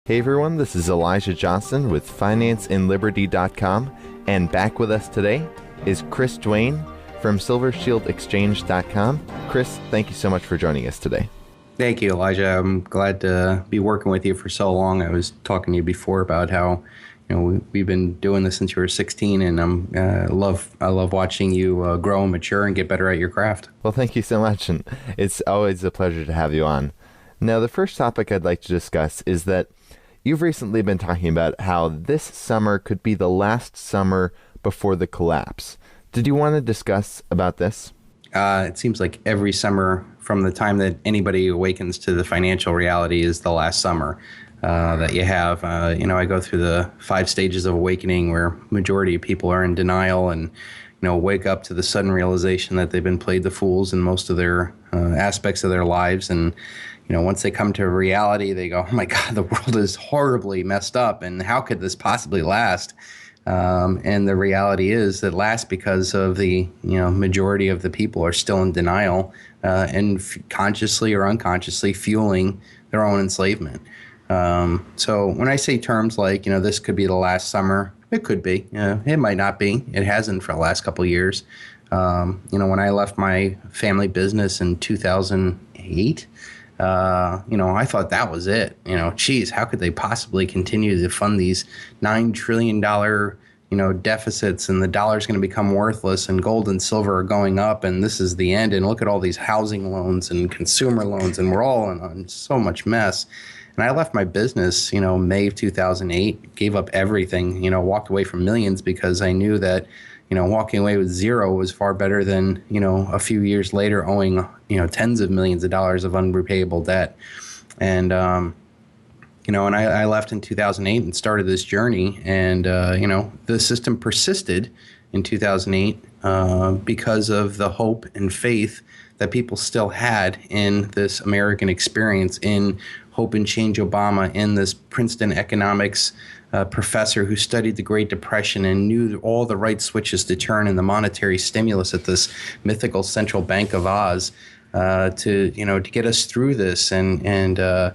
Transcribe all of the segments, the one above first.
Hey everyone, this is Elijah Johnson with FinanceandLiberty.com, and back with us today is Chris Duane from SilverShieldExchange.com. Chris, thank you so much for joining us today. Thank you, Elijah. I'm glad to be working with you for so long. I was talking to you before about how we've been doing this since you were 16, and I love watching you grow and mature and get better at your craft. Well, thank you so much, and it's always a pleasure to have you on. Now, the first topic I'd like to discuss is that you've recently been talking about how this summer could be the last summer before the collapse. Did you want to discuss about this? It seems like every summer from the time that anybody awakens to the financial reality is the last summer that you have. I go through the 5 stages of awakening where majority of people are in denial and wake up to the sudden realization that they've been played the fools in most of their aspects of their lives. And once they come to reality, they go, oh my God, the world is horribly messed up, and how could this possibly last? And the reality is that lasts because of the majority of the people are still in denial and consciously or unconsciously fueling their own enslavement. So when I say terms like this could be the last summer, it could be. It might not be. It hasn't for the last couple of years. When I left my family business in 2008. I thought that was it. Geez, how could they possibly continue to fund these $9 trillion, deficits, and the dollar's going to become worthless, and gold and silver are going up, and this is the end. And look at all these housing loans and consumer loans, and we're all in so much mess. And I left my business, May of 2008, gave up everything, walked away from millions because I knew that walking away with zero was far better than, a few years later owing, tens of millions of dollars of unrepayable debt. And, and I left in 2008 and started this journey. And, the system persisted in 2008 because of the hope and faith that people still had in this American experience, in Hope and Change Obama, in this Princeton economics professor who studied the Great Depression and knew all the right switches to turn in the monetary stimulus at this mythical central bank of Oz to get us through this. And so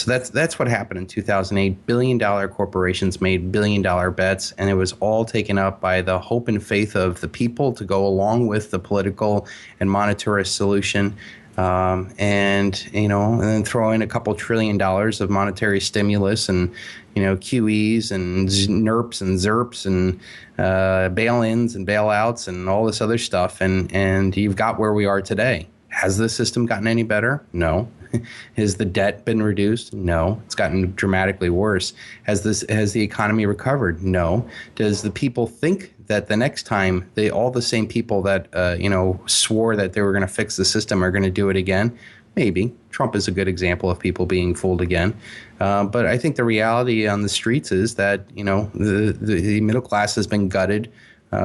that's what happened in 2008. Billion-dollar corporations made billion-dollar bets, and it was all taken up by the hope and faith of the people to go along with the political and monetarist solution. And then throw in a couple $1 trillion of monetary stimulus and, QEs and NERPs and ZERPs and bail-ins and bailouts and all this other stuff. And you've got where we are today. Has the system gotten any better? No. Has the debt been reduced? No. It's gotten dramatically worse. Has the economy recovered? No. Does the people think that the next time all the same people that swore that they were going to fix the system are going to do it again? Maybe. Trump is a good example of people being fooled again. But I think the reality on the streets is that the middle class has been gutted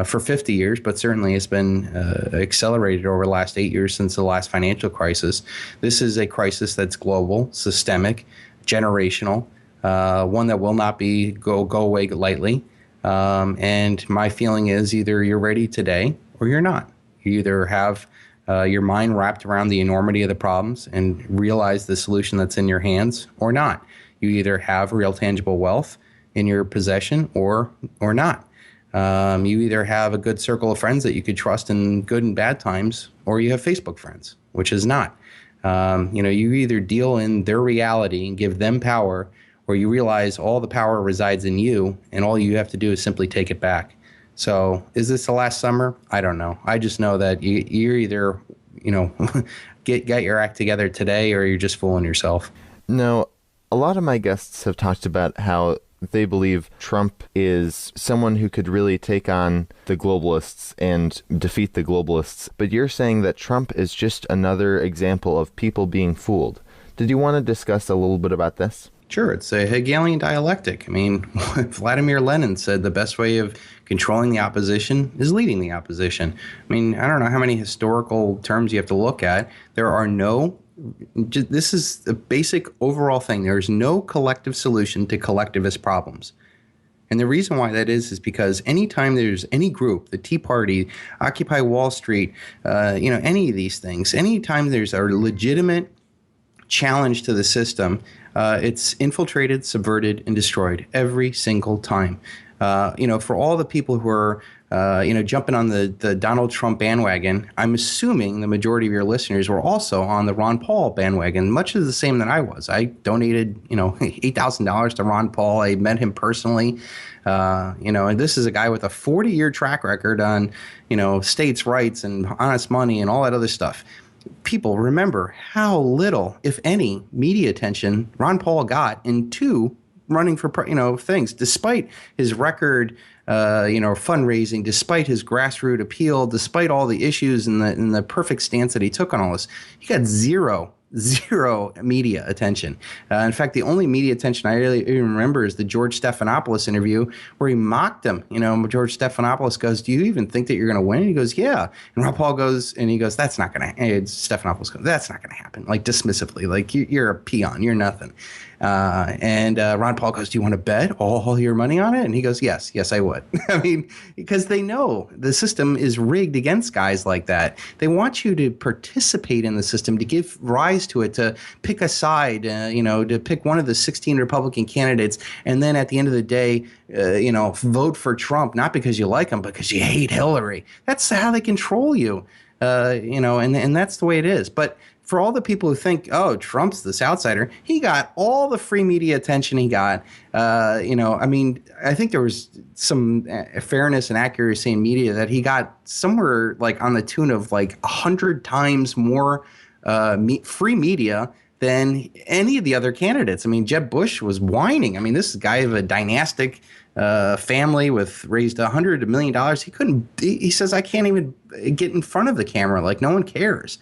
for 50 years, but certainly it's been accelerated over the last 8 years since the last financial crisis. This is a crisis that's global, systemic, generational, one that will not go away lightly. And my feeling is either you're ready today or you're not. You either have your mind wrapped around the enormity of the problems and realize the solution that's in your hands or not. You either have real tangible wealth in your possession or not. You either have a good circle of friends that you could trust in good and bad times, or you have Facebook friends, which is not. You either deal in their reality and give them power, or you realize all the power resides in you, and all you have to do is simply take it back. So is this the last summer? I don't know. I just know that you're either, get your act together today, or you're just fooling yourself. No, a lot of my guests have talked about how they believe Trump is someone who could really take on the globalists and defeat the globalists. But you're saying that Trump is just another example of people being fooled. Did you want to discuss a little bit about this? Sure. It's a Hegelian dialectic. I mean, Vladimir Lenin said the best way of controlling the opposition is leading the opposition. I mean, I don't know how many historical terms you have to look at. This is the basic overall thing. There is no collective solution to collectivist problems. And the reason why that is because anytime there's any group, the Tea Party, Occupy Wall Street, any of these things, anytime there's a legitimate challenge to the system, It's infiltrated, subverted, and destroyed every single time. For all the people who are, jumping on the Donald Trump bandwagon, I'm assuming the majority of your listeners were also on the Ron Paul bandwagon, much of the same that I was. I donated, $8,000 to Ron Paul. I met him personally. And this is a guy with a 40-year track record on, states' rights and honest money and all that other stuff. People remember how little, if any, media attention Ron Paul got in running for things, despite his record, fundraising, despite his grassroots appeal, despite all the issues and the perfect stance that he took on all this. He got zero media attention. In fact, the only media attention I really even remember is the George Stephanopoulos interview where he mocked him. George Stephanopoulos goes, "Do you even think that you're going to win?" And he goes, "Yeah." And Ron Paul goes, "That's not going to." Stephanopoulos goes, "That's not going to happen." Like dismissively, like you're a peon, you're nothing. And Ron Paul goes, "Do you want to bet all your money on it?" And he goes, Yes, I would." I mean, because they know the system is rigged against guys like that. They want you to participate in the system, to give rise to it, to pick a side, to pick one of the 16 Republican candidates, and then at the end of the day, vote for Trump, not because you like him, but because you hate Hillary. That's how they control you, and that's the way it is. But for all the people who think, oh, Trump's this outsider, he got all the free media attention he got. I think there was some fairness and accuracy in media that he got somewhere like on the tune of like 100 times more free media than any of the other candidates. I mean, Jeb Bush was whining. I mean, this is a guy of a dynastic family with raised $100 million. He says, "I can't even get in front of the camera. Like, no one cares."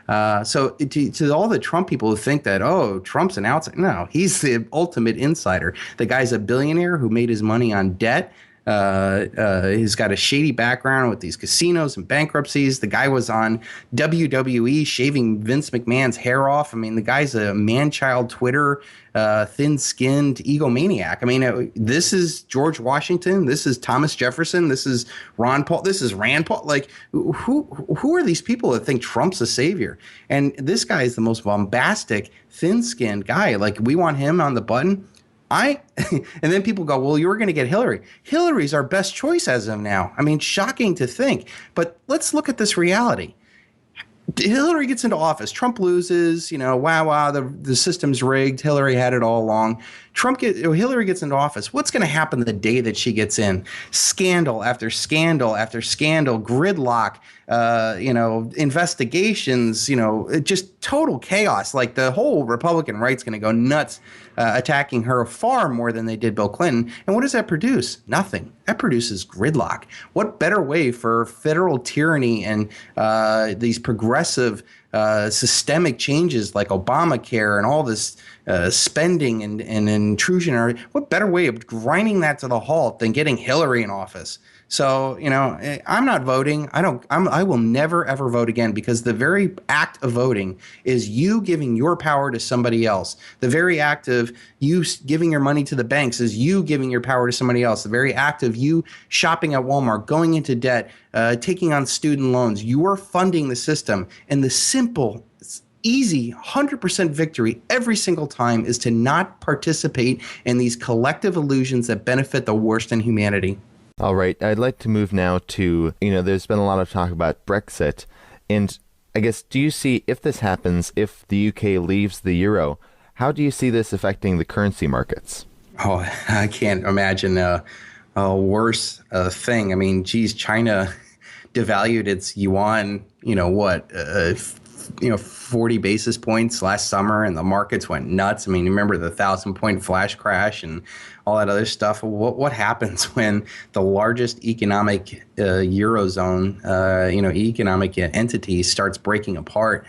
So to all the Trump people who think that, oh, Trump's an outsider, no, he's the ultimate insider. The guy's a billionaire who made his money on debt. He's got a shady background with these casinos and bankruptcies. The guy was on WWE shaving Vince McMahon's hair off. I mean, the guy's a man-child Twitter, thin-skinned egomaniac. I mean, this is George Washington. This is Thomas Jefferson. This is Ron Paul. This is Rand Paul. Like, who are these people that think Trump's a savior? And this guy is the most bombastic, thin-skinned guy. Like, we want him on the button. And then people go, well, you're going to get Hillary. Hillary's our best choice as of now. I mean, shocking to think. But let's look at this reality. Hillary gets into office. Trump loses. The system's rigged. Hillary had it all along. Hillary gets into office. What's going to happen the day that she gets in? Scandal after scandal after scandal, gridlock, investigations, just total chaos. Like the whole Republican right's going to go nuts, attacking her far more than they did Bill Clinton. And what does that produce? Nothing. That produces gridlock. What better way for federal tyranny and these progressive systemic changes like Obamacare and all this spending and intrusion? What better way of grinding that to the halt than getting Hillary in office? So, I'm not voting. I will never, ever vote again, because the very act of voting is you giving your power to somebody else. The very act of you giving your money to the banks is you giving your power to somebody else. The very act of you shopping at Walmart, going into debt, taking on student loans, you are funding the system. And the simple, easy 100% victory every single time is to not participate in these collective illusions that benefit the worst in humanity. All right. I'd like to move now to, there's been a lot of talk about Brexit. And I guess, do you see, if this happens, if the UK leaves the euro, how do you see this affecting the currency markets? Oh, I can't imagine a worse thing. I mean, geez, China devalued its yuan, 40 basis points last summer, and the markets went nuts. I mean, remember the 1,000-point flash crash and all that other stuff. What happens when the largest economic eurozone, economic entity starts breaking apart?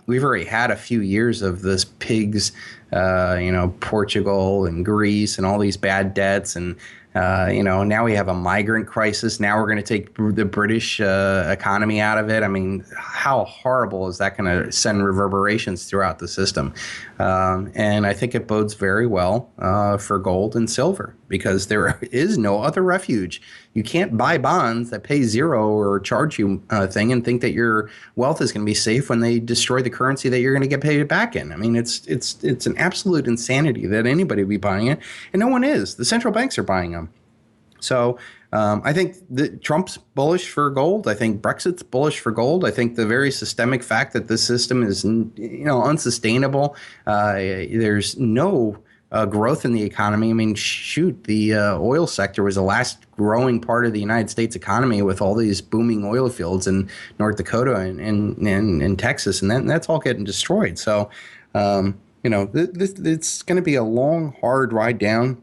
We've already had a few years of this pigs, Portugal and Greece and all these bad debts. And Now we have a migrant crisis. Now we're going to take the British economy out of it. I mean, how horrible is that going to send reverberations throughout the system? And I think it bodes very well for gold and silver because there is no other refuge. You can't buy bonds that pay zero or charge you a thing and think that your wealth is going to be safe when they destroy the currency that you're going to get paid back in. I mean, it's an absolute insanity that anybody would be buying it, and no one is. The central banks are buying them. So I think that Trump's bullish for gold. I think Brexit's bullish for gold. I think the very systemic fact that this system is, unsustainable. There's no growth in the economy. I mean, shoot, the oil sector was the last growing part of the United States economy with all these booming oil fields in North Dakota and Texas, and that's all getting destroyed. So, it's going to be a long, hard ride down.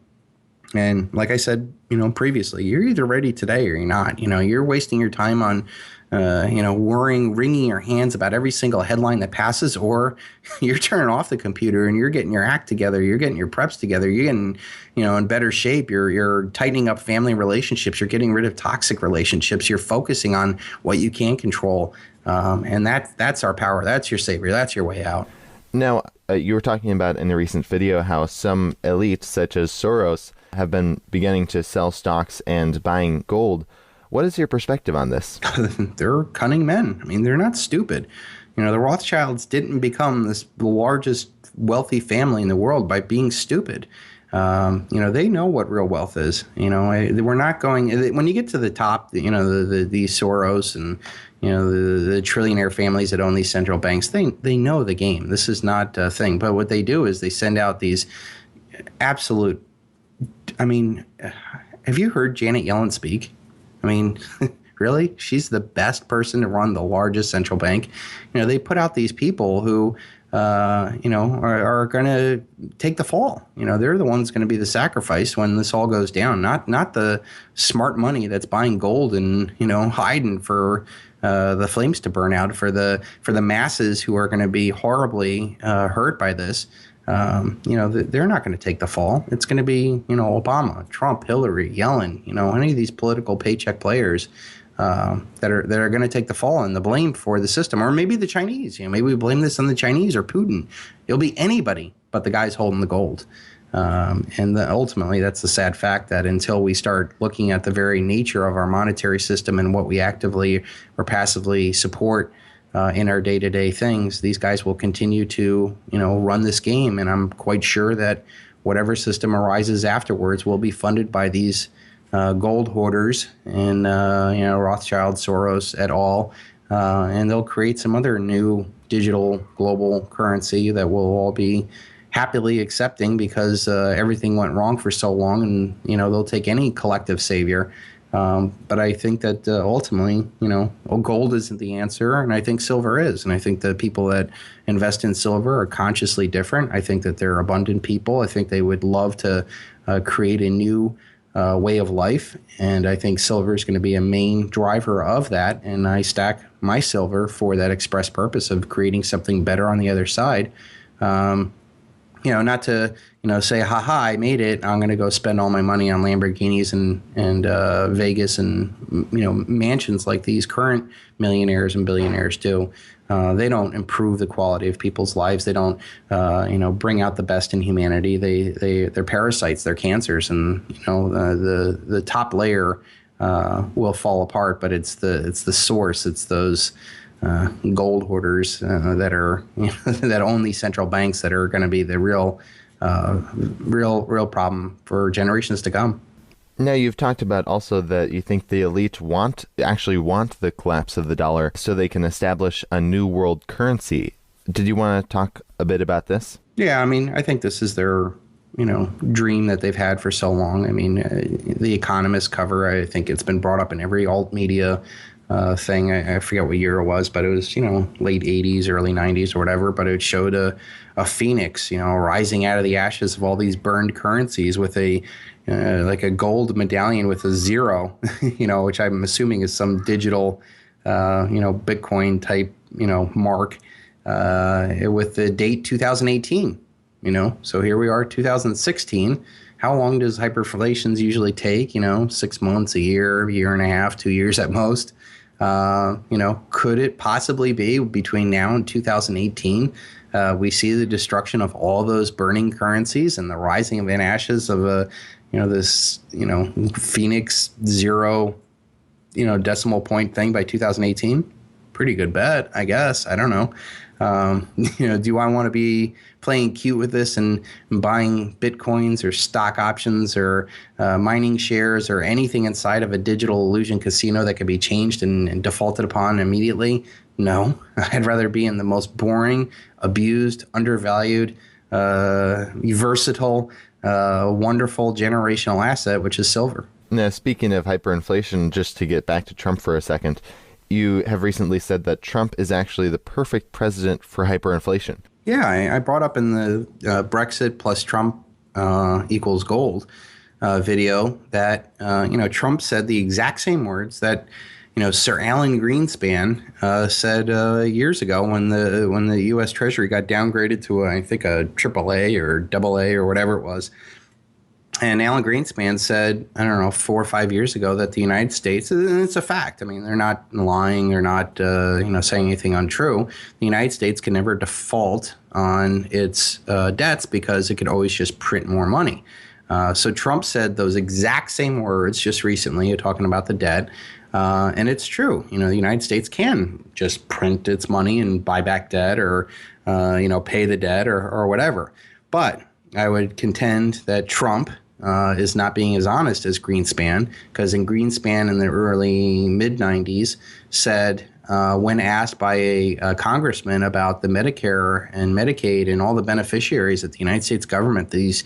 And like I said, previously, you're either ready today or you're not. You're wasting your time on, wringing your hands about every single headline that passes, or you're turning off the computer and you're getting your act together. You're getting your preps together. You're getting, in better shape. You're tightening up family relationships. You're getting rid of toxic relationships. You're focusing on what you can control. And that's our power. That's your savior. That's your way out. Now, you were talking about in a recent video how some elites, such as Soros, have been beginning to sell stocks and buying gold. What is your perspective on this? They're cunning men. I mean, they're not stupid. The Rothschilds didn't become the largest wealthy family in the world by being stupid. They know what real wealth is. We're not going, when you get to the top, the Soros and, the trillionaire families that own these central banks, they know the game. This is not a thing. But what they do is they send out these absolute, have you heard Janet Yellen speak? I mean, really? She's the best person to run the largest central bank. They put out these people who, are going to take the fall. They're the ones going to be the sacrifice when this all goes down, not the smart money that's buying gold and, hiding for the flames to burn out for the masses who are going to be horribly hurt by this. They're not going to take the fall. It's going to be, Obama, Trump, Hillary, Yellen, any of these political paycheck players that are going to take the fall and the blame for the system, or maybe the Chinese. Maybe we blame this on the Chinese or Putin. It'll be anybody but the guys holding the gold. Ultimately, that's the sad fact that until we start looking at the very nature of our monetary system and what we actively or passively support in our day-to-day things, these guys will continue to, run this game. And I'm quite sure that whatever system arises afterwards will be funded by these gold hoarders and, Rothschild, Soros et al. And they'll create some other new digital global currency that we'll all be happily accepting because everything went wrong for so long. And, they'll take any collective savior. But I think that ultimately, gold isn't the answer, and I think silver is. And I think the people that invest in silver are consciously different. I think that they're abundant people. I think they would love to create a new way of life, and I think silver is going to be a main driver of that. And I stack my silver for that express purpose of creating something better on the other side. Not to, say, haha, I made it. I'm going to go spend all my money on Lamborghinis and Vegas and, mansions like these current millionaires and billionaires do. They don't improve the quality of people's lives. They don't, bring out the best in humanity. They're parasites. They're cancers. And, the top layer will fall apart, but it's the source. It's those gold hoarders that are that own these central banks that are going to be the real problem for generations to come. Now, you've talked about also that you think the elite actually want the collapse of the dollar so they can establish a new world currency. Did you want to talk a bit about this? Yeah, I think this is their dream that they've had for so long. The economists cover, I think it's been brought up in every alt media thing. I forget what year it was, but it was, late 80s, early 90s or whatever. But it showed a phoenix, rising out of the ashes of all these burned currencies with like a gold medallion with a zero, which I'm assuming is some digital, Bitcoin type, mark with the date 2018. So here we are, 2016. how long does hyperinflations usually take? 6 months, a year and a half, 2 years at most. Could it possibly be between now and 2018? We see the destruction of all those burning currencies and the rising of in ashes of this Phoenix zero decimal point thing by 2018. Pretty good bet, I guess. I don't know. Do I want to be playing cute with this and buying bitcoins or stock options or mining shares or anything inside of a digital illusion casino that could be changed and defaulted upon immediately? No. I'd rather be in the most boring, abused, undervalued, versatile, wonderful generational asset, which is silver. Now, speaking of hyperinflation, just to get back to Trump for a second, you have recently said that Trump is actually the perfect president for hyperinflation. Yeah, I brought up in the Brexit plus Trump equals gold video that, Trump said the exact same words that, Sir Alan Greenspan said years ago when the U.S. Treasury got downgraded to, I think, a AAA or AA or whatever it was. And Alan Greenspan said, I don't know, 4 or 5 years ago that the United States, and it's a fact. I mean, they're not lying. They're not, saying anything untrue. The United States can never default on its debts because it could always just print more money. So Trump said those exact same words just recently, talking about the debt. And it's true. The United States can just print its money and buy back debt or, pay the debt or whatever. But I would contend that Trump is not being as honest as Greenspan, because in Greenspan in the early mid-90s said, when asked by a congressman about the Medicare and Medicaid and all the beneficiaries at the United States government, these,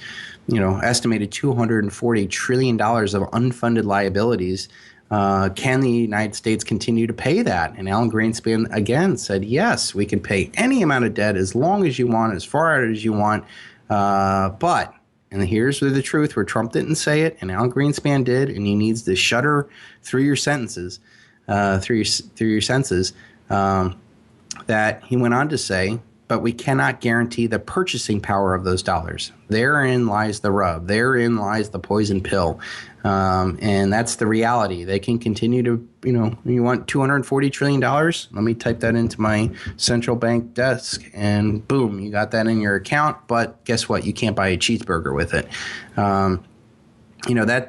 estimated $240 trillion of unfunded liabilities, can the United States continue to pay that? And Alan Greenspan again said, yes, we can pay any amount of debt as long as you want, as far out as you want. But, and here's the truth where Trump didn't say it and Alan Greenspan did, and he needs to shudder through your sentences, through your senses, that he went on to say, but we cannot guarantee the purchasing power of those dollars. Therein lies the rub. Therein lies the poison pill. And that's the reality. They can continue to, you want $240 trillion? Let me type that into my central bank desk and boom, you got that in your account. But guess what? You can't buy a cheeseburger with it.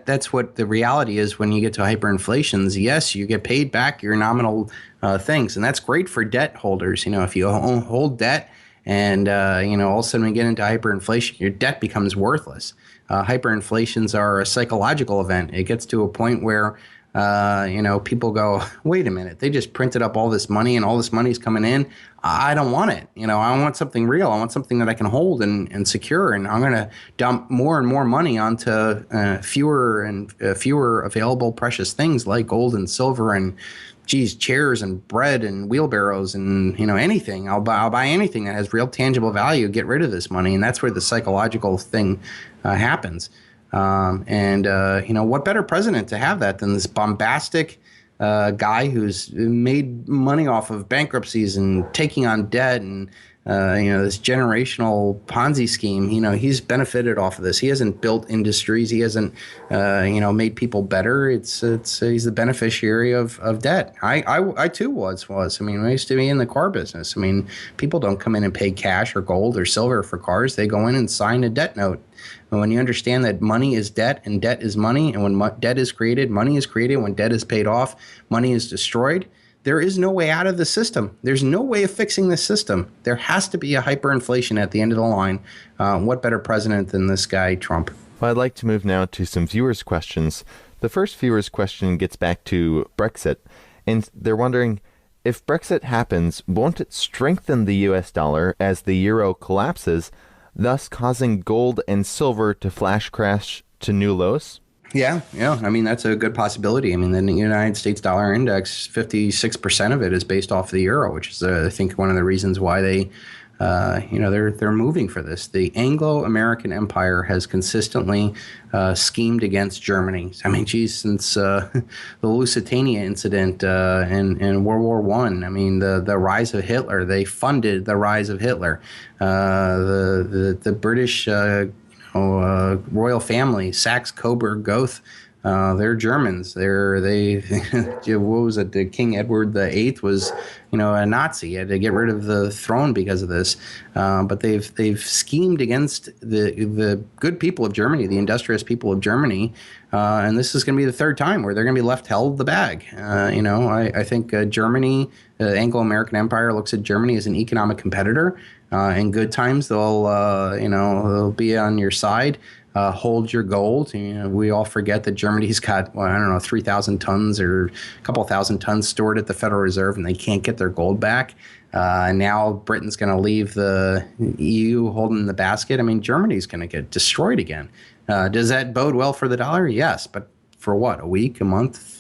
That's what the reality is when you get to hyperinflations. Yes, you get paid back your nominal things, and that's great for debt holders. If you hold debt and, all of a sudden we get into hyperinflation, your debt becomes worthless. Hyperinflations are a psychological event. It gets to a point where, people go, wait a minute, they just printed up all this money and all this money is coming in. I don't want it. I want something real. I want something that I can hold and secure. And I'm going to dump more and more money onto fewer and fewer available precious things like gold and silver and chairs and bread and wheelbarrows and, anything. I'll buy anything that has real tangible value, get rid of this money. And that's where the psychological thing happens. What better president to have that than this bombastic guy who's made money off of bankruptcies and taking on debt and, this generational Ponzi scheme. He's benefited off of this. He hasn't built industries. He hasn't, made people better. He's the beneficiary of debt. I too was. I mean, I used to be in the car business. I mean, people don't come in and pay cash or gold or silver for cars. They go in and sign a debt note. And when you understand that money is debt and debt is money, and when debt is created, money is created. When debt is paid off, money is destroyed. There is no way out of the system. There's no way of fixing the system. There has to be a hyperinflation at the end of the line. What better president than this guy, Trump? Well, I'd like to move now to some viewers' questions. The first viewer's question gets back to Brexit, and they're wondering, if Brexit happens, won't it strengthen the US dollar as the euro collapses, thus causing gold and silver to flash crash to new lows? Yeah. I mean, that's a good possibility. I mean, the United States dollar index, 56% of it is based off the euro, which is, I think, one of the reasons why they, they're moving for this. The Anglo-American Empire has consistently schemed against Germany. I mean, since the Lusitania incident in World War I. I mean, the rise of Hitler, they funded the rise of Hitler. The British royal family, Saxe, Coburg, Goth. They're Germans. They what was it? The King Edward VIII was, a Nazi. He had to get rid of the throne because of this. But they've schemed against the good people of Germany, the industrious people of Germany, and this is going to be the third time where they're going to be left held the bag. I think Germany, the Anglo-American Empire, looks at Germany as an economic competitor. In good times, they'll be on your side. Hold your gold. We all forget that Germany's got, 3,000 tons or a couple thousand tons stored at the Federal Reserve, and they can't get their gold back. And now Britain's going to leave the EU holding the basket. I mean, Germany's going to get destroyed again. Does that bode well for the dollar? Yes, but for what? A week, a month?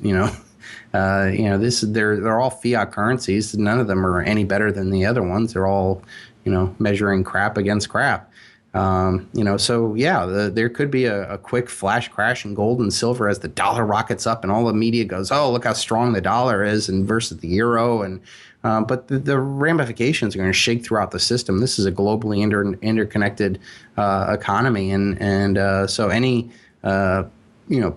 They're all fiat currencies. None of them are any better than the other ones. They're all, measuring crap against crap. There could be a quick flash crash in gold and silver as the dollar rockets up and all the media goes, oh, look how strong the dollar is and versus the euro. And but the ramifications are going to shake throughout the system. This is a globally interconnected economy. So any,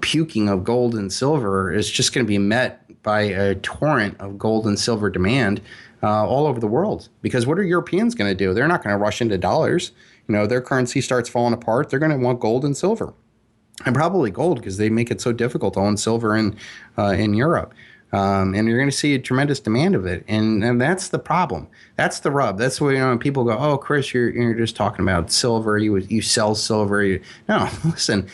puking of gold and silver is just going to be met by a torrent of gold and silver demand all over the world. Because what are Europeans going to do? They're not going to rush into dollars. Their currency starts falling apart. They're going to want gold and silver, and probably gold because they make it so difficult to own silver in Europe. And you're going to see a tremendous demand of it, and that's the problem. That's the rub. That's where when people go, "Oh, Chris, you're just talking about silver. You sell silver." No, listen.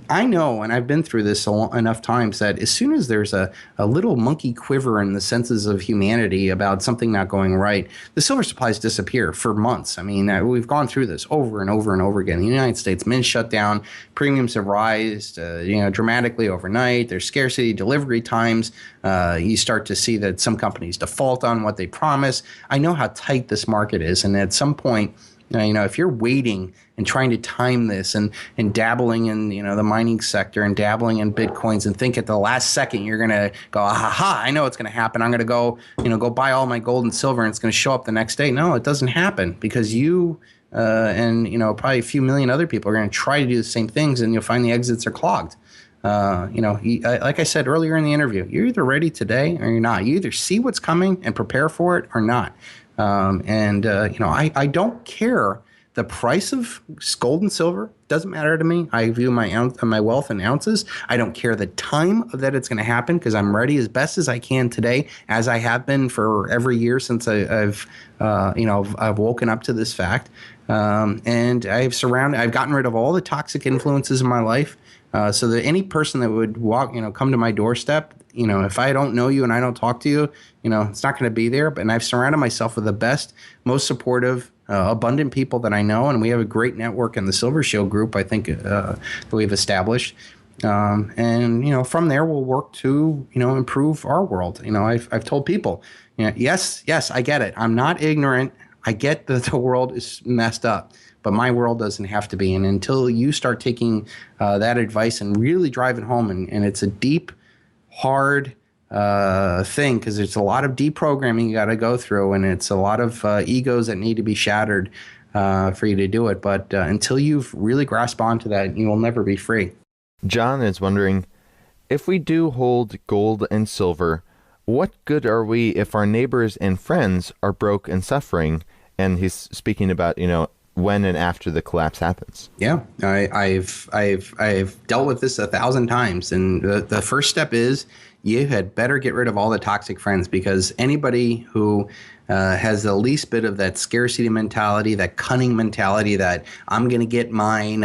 I know, and I've been through this enough times that as soon as there's a little monkey quiver in the senses of humanity about something not going right, the silver supplies disappear for months. I mean, we've gone through this over and over and over again. The United States Mint shut down. Premiums have risen, dramatically overnight. There's scarcity, delivery times. You start to see that some companies default on what they promise. I know how tight this market is, and at some point, if you're waiting and trying to time this and dabbling in the mining sector and dabbling in bitcoins and think at the last second you're gonna go, ha, I know it's gonna happen. I'm gonna go buy all my gold and silver and it's gonna show up the next day. No, it doesn't happen because you and probably a few million other people are gonna try to do the same things, and you'll find the exits are clogged. Like I said earlier in the interview, you're either ready today or you're not. You either see what's coming and prepare for it or not. I don't care. The price of gold and silver doesn't matter to me. I view my wealth in ounces. I don't care the time that it's going to happen because I'm ready as best as I can today, as I have been for every year since I've woken up to this fact. And I've gotten rid of all the toxic influences in my life. So that any person that would come to my doorstep, if I don't know you and I don't talk to you, it's not going to be there. And I've surrounded myself with the best, most supportive, abundant people that I know. And we have a great network in the Silver Shield group, I think, that we've established. From there, we'll work to, improve our world. I've told people, yes, I get it. I'm not ignorant. I get that the world is messed up. But my world doesn't have to be. And until you start taking that advice and really driving home, and it's a deep, hard thing because it's a lot of deprogramming you got to go through, and it's a lot of egos that need to be shattered for you to do it. But until you've really grasped onto that, you will never be free. John is wondering, if we do hold gold and silver, what good are we if our neighbors and friends are broke and suffering? And he's speaking about, when and after the collapse happens. Yeah, I've dealt with this 1,000 times, and the first step is you had better get rid of all the toxic friends, because anybody who has the least bit of that scarcity mentality, that cunning mentality that I'm going to get mine,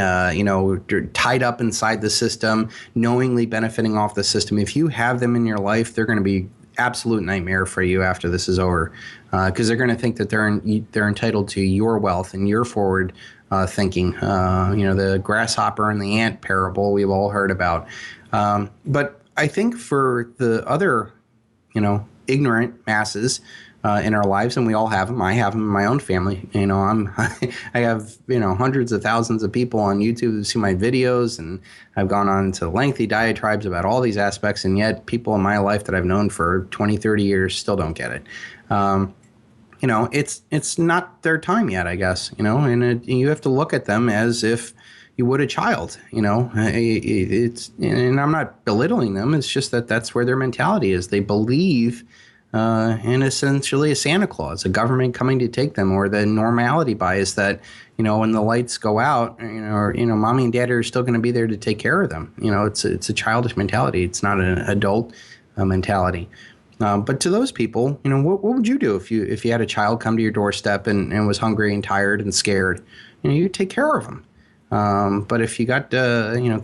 tied up inside the system, knowingly benefiting off the system. If you have them in your life, they're going to be absolute nightmare for you after this is over, because they're going to think that they're entitled to your wealth and your forward thinking. The grasshopper and the ant parable we've all heard about. But I think for the other, ignorant masses in our lives, and we all have them. I have them in my own family. I have hundreds of thousands of people on YouTube who see my videos, and I've gone on to lengthy diatribes about all these aspects, and yet people in my life that I've known for 20, 30 years still don't get it. It's not their time yet, I guess. And you have to look at them as if you would a child. It's, and I'm not belittling them. It's just that that's where their mentality is. They believe in essentially a Santa Claus, a government coming to take them, or the normality bias that, when the lights go out, mommy and dad are still going to be there to take care of them. It's a childish mentality. It's not an adult mentality. But to those people, what would you do if you had a child come to your doorstep and was hungry and tired and scared? You take care of them. But if you got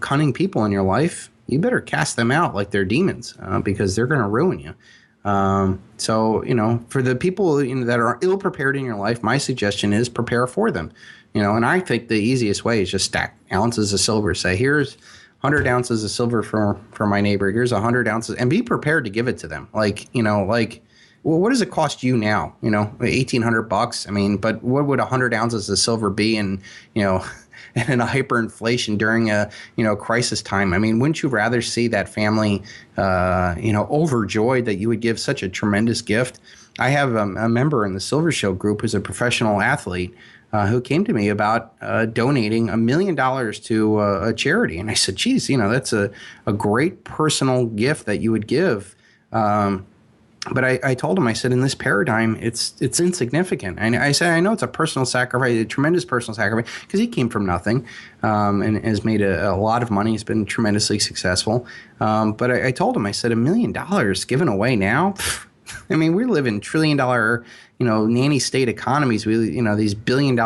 cunning people in your life, you better cast them out like they're demons, because they're going to ruin you. So, for the people that are ill prepared in your life, my suggestion is prepare for them. And I think the easiest way is just stack ounces of silver. Say, here's 100 ounces of silver for my neighbor. Here's 100 ounces, and be prepared to give it to them. Well, what does it cost you now? $1,800. I mean, but what would 100 ounces of silver be in a hyperinflation during a crisis time? I mean, wouldn't you rather see that family overjoyed that you would give such a tremendous gift? I have a member in the Silver Show group who's a professional athlete who came to me about donating $1 million to a charity, and I said, geez, that's a great personal gift that you would give. But I told him, I said, in this paradigm, it's insignificant. And I said, I know it's a personal sacrifice, a tremendous personal sacrifice, because he came from nothing and has made a lot of money. He's been tremendously successful. But I told him, I said, $1 million given away now? I mean, we live in $1 trillion, nanny state economies. We, these $1 billion,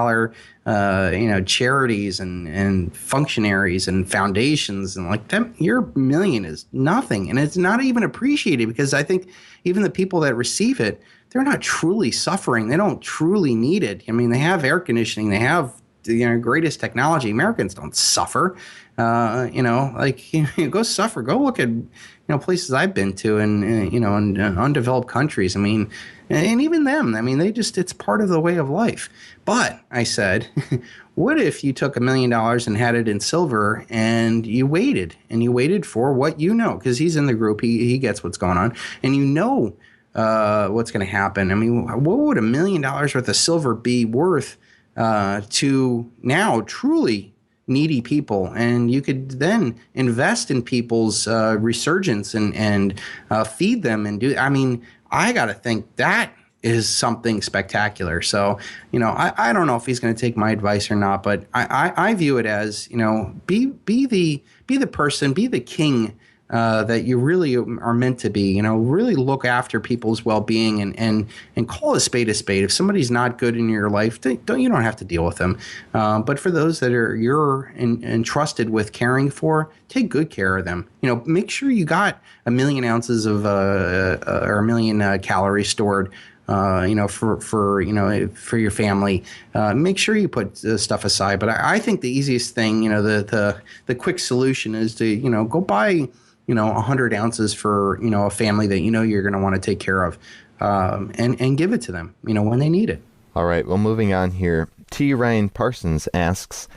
charities and functionaries and foundations, and like them. Your million is nothing, and it's not even appreciated, because I think even the people that receive it, they're not truly suffering. They don't truly need it. I mean, they have air conditioning, they have the greatest technology. Americans don't suffer. Go suffer. Go look at places I've been to, and in undeveloped countries. I mean, and even them. I mean, it's part of the way of life. But I said, what if you took $1 million and had it in silver, and you waited for what because he's in the group, he gets what's going on, and what's going to happen. I mean, what would $1 million worth of silver be worth to now truly needy people? And you could then invest in people's resurgence and feed them and do. I mean, I got to think that is something spectacular. So, I don't know if he's going to take my advice or not, but I view it as, be the person, be the king that you really are meant to be. Really look after people's well-being and call a spade a spade. If somebody's not good in your life, you don't have to deal with them. But for those that you're entrusted with caring for, take good care of them. Make sure you got 1 million ounces of or 1 million calories stored. For your family. Make sure you put stuff aside. But I think the easiest thing, the quick solution is to go buy 100 ounces for a family that you're going to want to take care of, and give it to them when they need it. All right, well, moving on here, T. Ryan Parsons asks,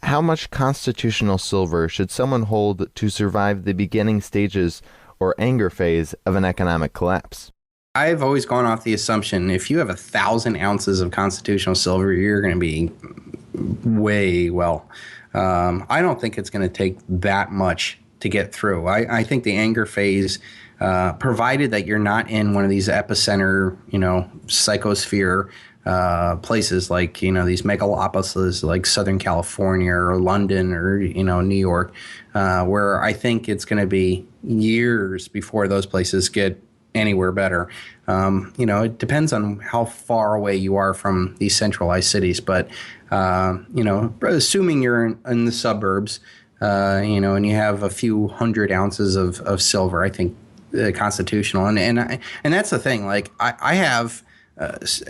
how much constitutional silver should someone hold to survive the beginning stages or anger phase of an economic collapse? I've always gone off the assumption if you have 1,000 ounces of constitutional silver, you're going to be way well. I don't think it's going to take that much to get through. I think the anger phase, provided that you're not in one of these epicenter, psychosphere places like, these megalopolises like Southern California or London or, New York, where I think it's going to be years before those places get anywhere better. It depends on how far away you are from these centralized cities, but, assuming you're in the suburbs, and you have a few 100 ounces of silver, I think constitutional. And that's the thing. Like I have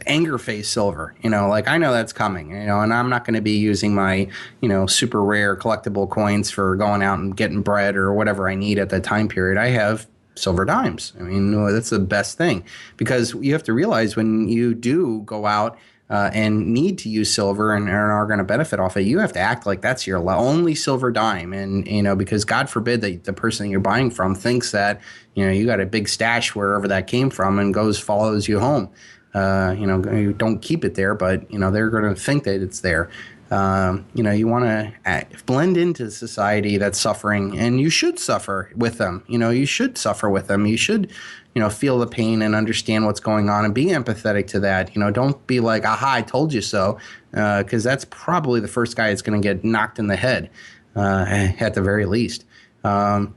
anger phase silver, I know that's coming, and I'm not going to be using my, super rare collectible coins for going out and getting bread or whatever I need at that time period. I have silver dimes. I mean, that's the best thing, because you have to realize when you do go out and need to use silver and are going to benefit off it, you have to act like that's your only silver dime. And, because God forbid that the person you're buying from thinks that, you got a big stash wherever that came from and follows you home. You don't keep it there, but, they're going to think that it's there. You want to blend into society that's suffering, and you should suffer with them. You should suffer with them. You should, feel the pain and understand what's going on and be empathetic to that. Don't be like, aha, I told you so, because that's probably the first guy that's going to get knocked in the head, at the very least. And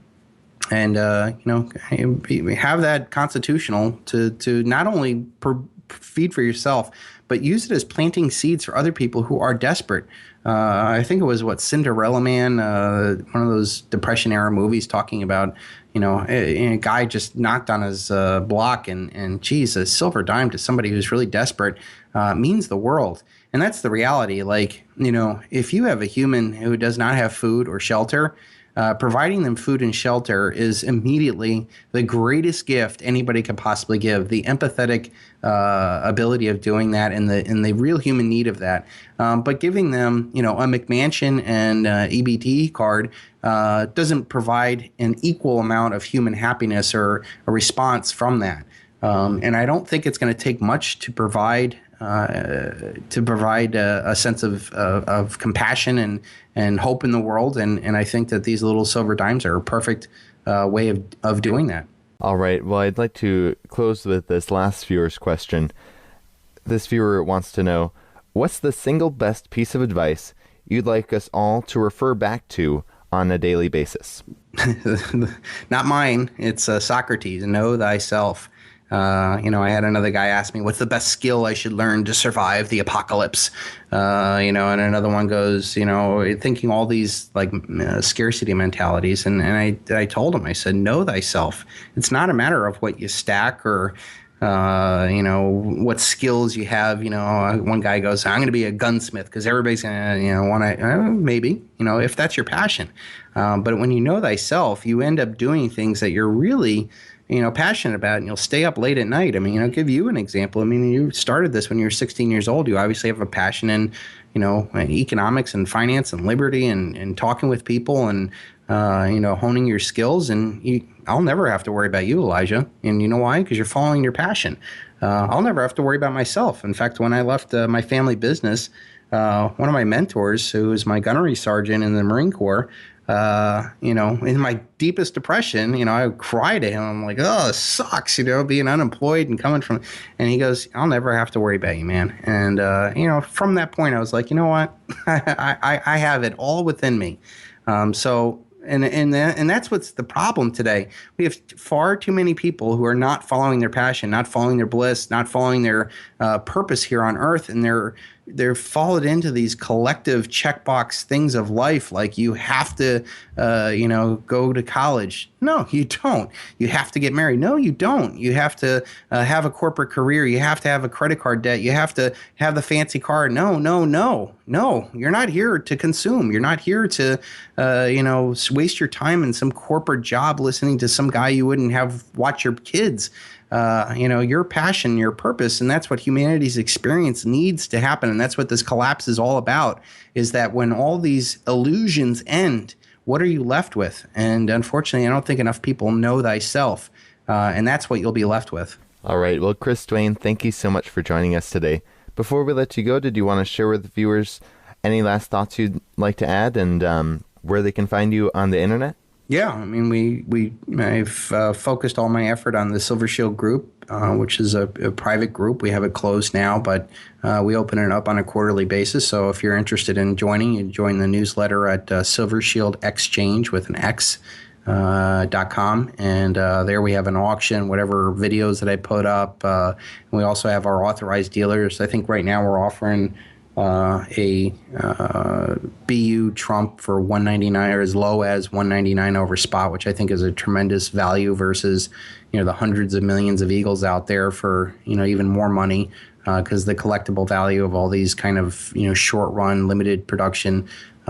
have that constitutional to not only feed for yourself, but use it as planting seeds for other people who are desperate. I think it was Cinderella Man, one of those Depression era movies, talking about a guy just knocked on his block, and geez, a silver dime to somebody who's really desperate means the world. And that's the reality. Like, if you have a human who does not have food or shelter, providing them food and shelter is immediately the greatest gift anybody could possibly give. The empathetic ability of doing that, and the real human need of that. But giving them, a McMansion and EBT card doesn't provide an equal amount of human happiness or a response from that. And I don't think it's going to take much to provide a sense of compassion and hope in the world. And I think that these little silver dimes are a perfect way of doing that. All right. Well, I'd like to close with this last viewer's question. This viewer wants to know, what's the single best piece of advice you'd like us all to refer back to on a daily basis? Not mine. It's Socrates. Know thyself. I had another guy ask me, what's the best skill I should learn to survive the apocalypse? And another one goes, thinking all these scarcity mentalities. And I told him, I said, know thyself. It's not a matter of what you stack or, what skills you have. One guy goes, I'm going to be a gunsmith because everybody's going to, want to, maybe, if that's your passion. But when you know thyself, you end up doing things that you're really passionate about, and you'll stay up late at night. I mean, I'll give you an example. I mean, you started this when you were 16 years old. You obviously have a passion in, economics and finance and liberty and talking with people and, honing your skills. And I'll never have to worry about you, Elijah. And you know why? Because you're following your passion. I'll never have to worry about myself. In fact, when I left my family business, one of my mentors, who was my gunnery sergeant in the Marine Corps, in my deepest depression, I would cry to him. I'm like, oh, it sucks, being unemployed and coming from, and he goes, I'll never have to worry about you, man. And, from that point, I was like, you know what? I have it all within me. And that's what's the problem today. We have far too many people who are not following their passion, not following their bliss, not following their purpose here on earth, and they're followed into these collective checkbox things of life, like you have to, go to college. No, you don't. You have to get married. No, you don't. You have to have a corporate career. You have to have a credit card debt. You have to have the fancy car. No. You're not here to consume. You're not here to, waste your time in some corporate job listening to some guy you wouldn't have watch your kids. Your passion, your purpose, and that's what humanity's experience needs to happen. And that's what this collapse is all about, is that when all these illusions end, what are you left with? And unfortunately, I don't think enough people know thyself. And that's what you'll be left with. All right. Well, Chris Duane, thank you so much for joining us today. Before we let you go, did you want to share with the viewers any last thoughts you'd like to add, and where they can find you on the internet? Yeah, I mean, I've focused all my effort on the Silver Shield group, which is a private group. We have it closed now, but we open it up on a quarterly basis. So if you're interested in joining, you join the newsletter at Silver Shield Exchange with an X. .com, and there we have an auction, whatever videos that I put up. We also have our authorized dealers. I think right now we're offering a BU Trump for $199, or as low as $199 over spot, which I think is a tremendous value versus the hundreds of millions of Eagles out there for even more money, because the collectible value of all these kind of short run limited production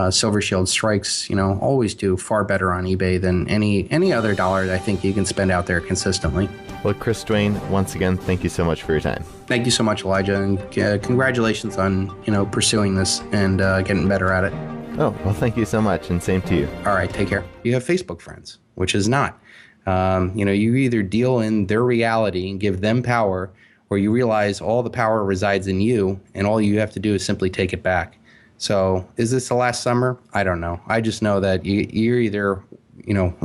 Silver Shield strikes always do far better on eBay than any other dollar that I think you can spend out there consistently. Well, Chris Duane, once again, thank you so much for your time. Thank you so much, Elijah, and congratulations on pursuing this and getting better at it. Oh, well, thank you so much, and same to you. All right, take care. You have Facebook friends, which is not. You either deal in their reality and give them power, or you realize all the power resides in you, and all you have to do is simply take it back. So is this the last summer? I don't know. I just know that you're either, you know,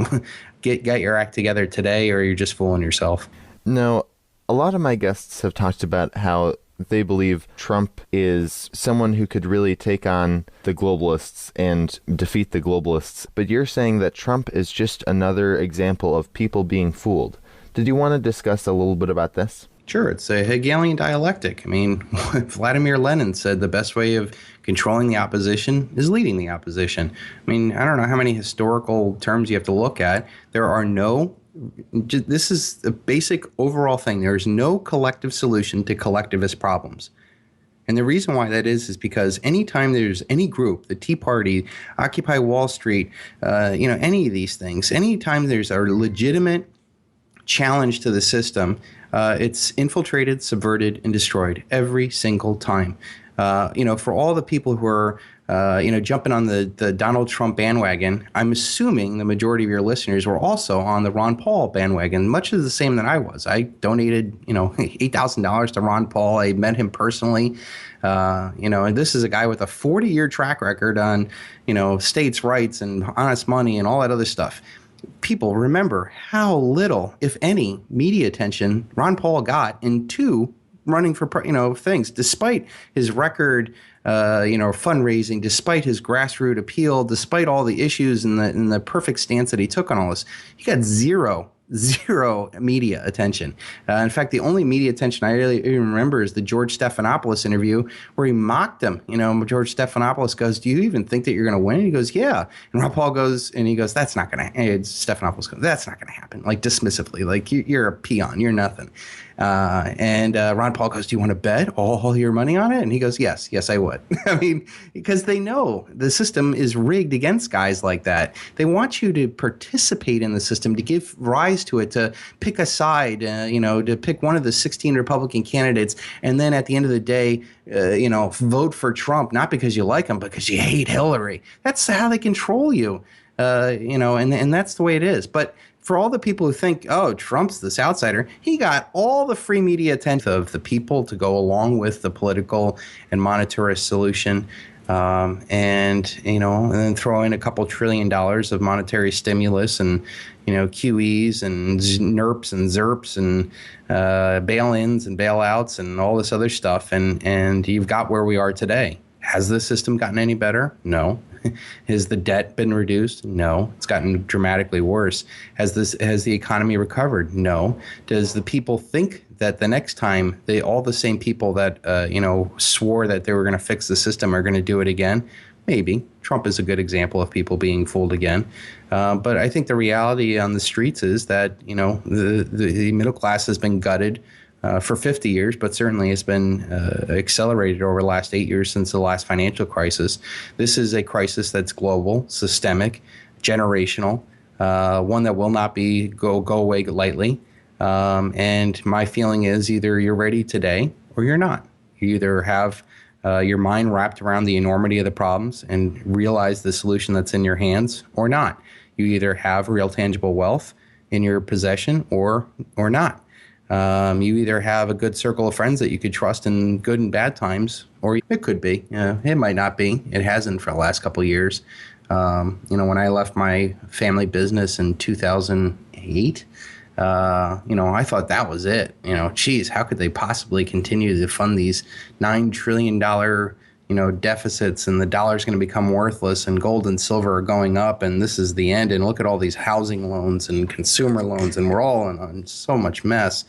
get your act together today or you're just fooling yourself. No, a lot of my guests have talked about how they believe Trump is someone who could really take on the globalists and defeat the globalists. But you're saying that Trump is just another example of people being fooled. Did you want to discuss a little bit about this? Sure, it's a Hegelian dialectic. I mean, Vladimir Lenin said the best way of controlling the opposition is leading the opposition. I mean, I don't know how many historical terms you have to look at. There are no, this is the basic overall thing. There is no collective solution to collectivist problems. And the reason why that is because anytime there's any group, the Tea Party, Occupy Wall Street, any of these things, anytime there's a legitimate challenge to the system, it's infiltrated, subverted, and destroyed every single time. For all the people who are, jumping on the Donald Trump bandwagon, I'm assuming the majority of your listeners were also on the Ron Paul bandwagon, much of the same that I was. I donated, $8,000 to Ron Paul. I met him personally. And this is a guy with a 40-year track record on, states' rights and honest money and all that other stuff. People remember how little, if any, media attention Ron Paul got into running for, things, despite his record, fundraising, despite his grassroots appeal, despite all the issues and the perfect stance that he took on all this. He got zero media attention. In fact, the only media attention I really even remember is the George Stephanopoulos interview where he mocked him. George Stephanopoulos goes, "Do you even think that you're going to win?" And he goes, "Yeah." And Ron Paul goes, "That's not going to." Stephanopoulos goes, "That's not going to happen." Like dismissively, like you're a peon, you're nothing. And Ron Paul goes, "Do you want to bet all your money on it?" And he goes, yes, I would. I mean, because they know the system is rigged against guys like that. They want you to participate in the system, to give rise to it, to pick a side, to pick one of the 16 Republican candidates. And then at the end of the day, vote for Trump, not because you like him, but because you hate Hillary. That's how they control you, and that's the way it is. But for all the people who think, oh, Trump's this outsider, he got all the free media attention of the people to go along with the political and monetarist solution. And then throw in a couple $1 trillion of monetary stimulus and, QEs and NERPs and ZERPs and bail-ins and bailouts and all this other stuff. And you've got where we are today. Has the system gotten any better? No. Has the debt been reduced? No. It's gotten dramatically worse. Has the economy recovered? No. Does the people think that the next time all the same people that swore that they were going to fix the system are going to do it again? Maybe. Trump is a good example of people being fooled again. But I think the reality on the streets is that the middle class has been gutted for 50 years, but certainly it's been accelerated over the last 8 years since the last financial crisis. This is a crisis that's global, systemic, generational, one that will not go away lightly. And my feeling is either you're ready today or you're not. You either have your mind wrapped around the enormity of the problems and realize the solution that's in your hands or not. You either have real tangible wealth in your possession or not. You either have a good circle of friends that you could trust in good and bad times, or it could be. It might not be. It hasn't for the last couple of years. When I left my family business in 2008, I thought that was it. Geez, how could they possibly continue to fund these $9 trillion deficits, and the dollar's going to become worthless, and gold and silver are going up, and this is the end, and look at all these housing loans and consumer loans, and we're all in so much mess.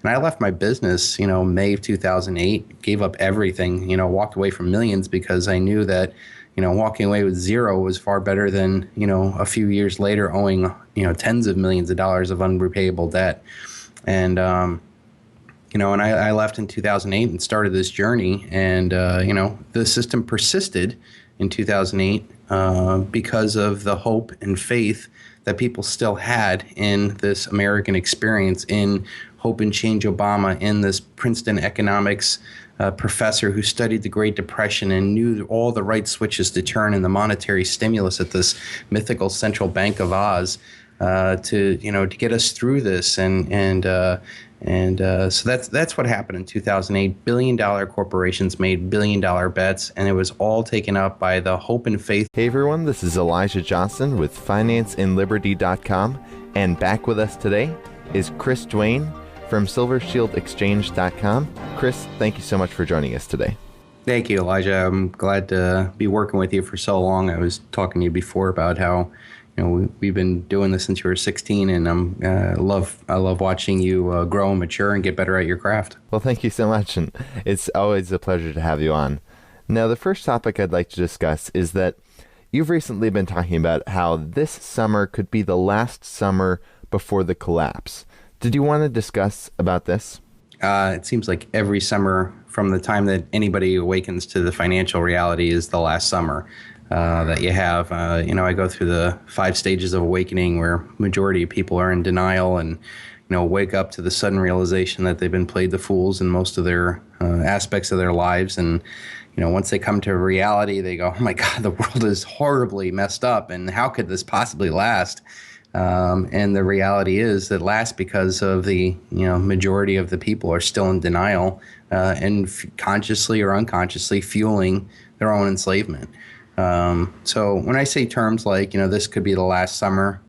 And I left my business, May of 2008, gave up everything, walked away from millions because I knew that, walking away with zero was far better than, a few years later owing, tens of millions of dollars of unrepayable debt. And, and I left in 2008 and started this journey. And, the system persisted in 2008 because of the hope and faith that people still had in this American experience, in Hope and Change Obama, in this Princeton economics professor who studied the Great Depression and knew all the right switches to turn in the monetary stimulus at this mythical central bank of Oz to get us through this. And And so that's what happened in 2008. Billion-dollar corporations made billion-dollar bets, and it was all taken up by the hope and faith. Hey everyone, this is Elijah Johnson with FinanceandLiberty.com, and back with us today is Chris Duane from SilverShieldExchange.com. Chris, thank you so much for joining us today. Thank you, Elijah. I'm glad to be working with you for so long. I was talking to you before about how we've been doing this since you were 16, and I love watching you grow and mature and get better at your craft. Well, thank you so much, and it's always a pleasure to have you on. Now, the first topic I'd like to discuss is that you've recently been talking about how this summer could be the last summer before the collapse. Did you want to discuss about this? It seems like every summer from the time that anybody awakens to the financial reality is the last summer that you have. I go through the 5 stages of awakening where majority of people are in denial and wake up to the sudden realization that they've been played the fools in most of their aspects of their lives. And once they come to reality, they go, oh my God, the world is horribly messed up, and how could this possibly last? And the reality is that lasts because of the majority of the people are still in denial and consciously or unconsciously fueling their own enslavement. So when I say terms like this could be the last summer,